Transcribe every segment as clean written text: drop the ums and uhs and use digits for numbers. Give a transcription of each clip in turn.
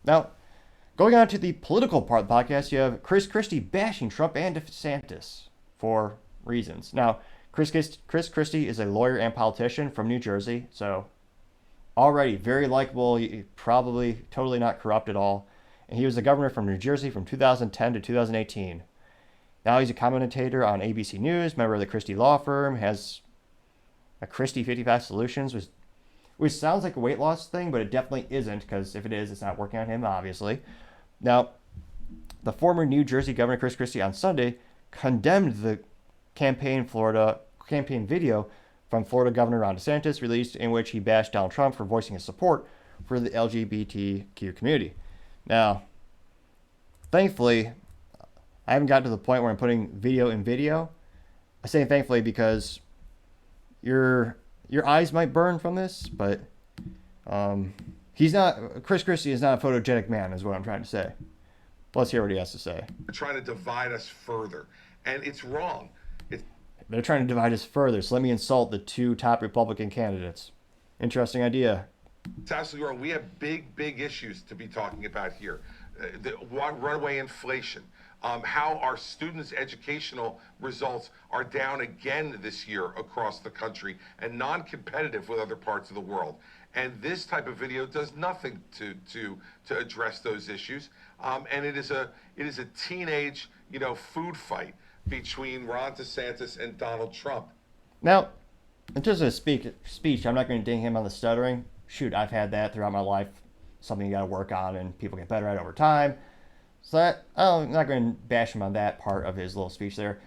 Now, going on to the political part of the podcast, you have Christie bashing Trump and DeSantis for reasons. Now, Chris Christie is a lawyer and politician from New Jersey, so already very likable, probably totally not corrupt at all. And he was the governor from New Jersey from 2010 to 2018. Now he's a commentator on ABC News, member of the Christie law firm, has a Christie 55 Solutions, which sounds like a weight loss thing, but it definitely isn't, because if it is, it's not working on him, obviously. Now, the former New Jersey Governor Chris Christie on Sunday condemned the campaign video from Florida Governor Ron DeSantis, released in which he bashed Donald Trump for voicing his support for the LGBTQ community. Now, thankfully, I haven't gotten to the point where I'm putting video in video. I say thankfully because your eyes might burn from this, but Chris Christie is not a photogenic man, is what I'm trying to say. Let's hear what he has to say. They're trying to divide us further, and it's wrong. They're trying to divide us further, so let me insult the two top Republican candidates. Interesting idea. It's absolutely wrong. We have big issues to be talking about here. The runaway inflation, how our students' educational results are down again this year across the country and non-competitive with other parts of the world. And this type of video does nothing to address those issues. And it is a teenage, food fight between Ron DeSantis and Donald Trump. Now, in terms of speech, I'm not going to ding him on the stuttering. Shoot, I've had that throughout my life. Something you got to work on, and people get better at over time. So I'm not going to bash him on that part of his little speech there.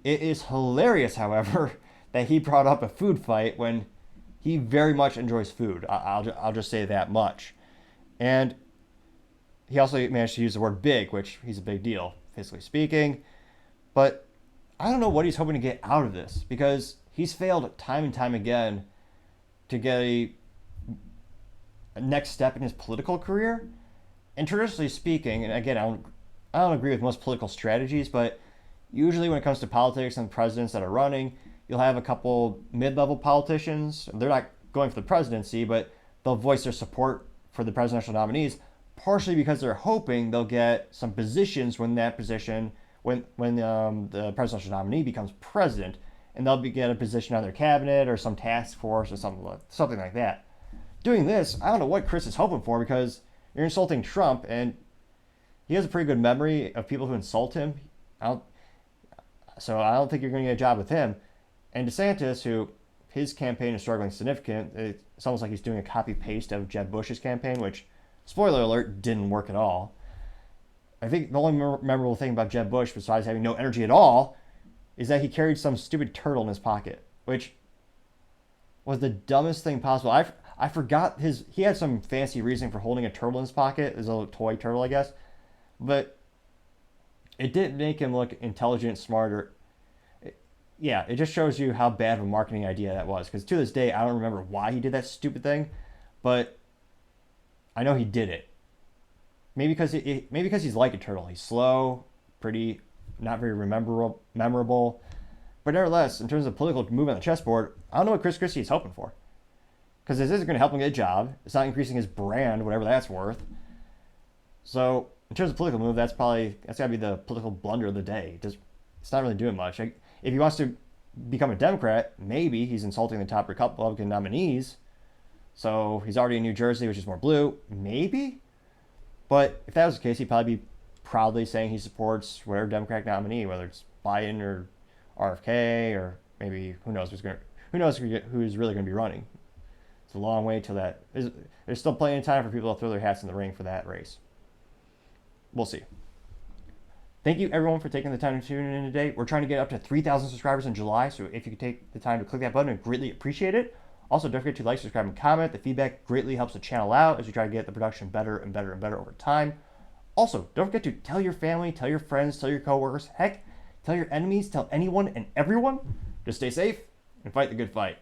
It is hilarious, however, that he brought up a food fight when he very much enjoys food. I'll just say that much. And he also managed to use the word big, which he's a big deal, physically speaking. But I don't know what he's hoping to get out of this, because he's failed time and time again to get a next step in his political career. And traditionally speaking, and again, I don't agree with most political strategies, but usually when it comes to politics and presidents that are running, you'll have a couple mid-level politicians. They're not going for the presidency, but they'll voice their support for the presidential nominees, partially because they're hoping they'll get some positions when the presidential nominee becomes president, and they'll get a position on their cabinet or some task force or something like that. Doing this, I don't know what Chris is hoping for, because you're insulting Trump, and he has a pretty good memory of people who insult him. So I don't think you're going to get a job with him. And DeSantis, who his campaign is struggling significant, it's almost like he's doing a copy-paste of Jeb Bush's campaign, which, spoiler alert, didn't work at all. I think the only memorable thing about Jeb Bush, besides having no energy at all, is that he carried some stupid turtle in his pocket, which was the dumbest thing possible. I forgot he had some fancy reason for holding a turtle in his pocket. It was a little toy turtle, I guess. But it didn't make him look intelligent, smarter. It just shows you how bad of a marketing idea that was. Because to this day, I don't remember why he did that stupid thing. But I know he did it. Maybe because he's like a turtle. He's slow, pretty, not very memorable. But nevertheless, in terms of political movement on the chessboard, I don't know what Chris Christie is hoping for. Because this isn't going to help him get a job. It's not increasing his brand, whatever that's worth. So, in terms of political move, that's got to be the political blunder of the day. It's not really doing much. If he wants to become a Democrat, maybe he's insulting the top Republican nominees. So, he's already in New Jersey, which is more blue. Maybe? But if that was the case, he'd probably be proudly saying he supports whatever Democratic nominee, whether it's Biden or RFK, or maybe who knows who's really going to be running. It's a long way till that. There's still plenty of time for people to throw their hats in the ring for that race. We'll see. Thank you, everyone, for taking the time to tune in today. We're trying to get up to 3,000 subscribers in July, so if you could take the time to click that button, I'd greatly appreciate it. Also, don't forget to like, subscribe, and comment. The feedback greatly helps the channel out as we try to get the production better and better and better over time. Also, don't forget to tell your family, tell your friends, tell your coworkers, heck, tell your enemies, tell anyone and everyone to stay safe and fight the good fight.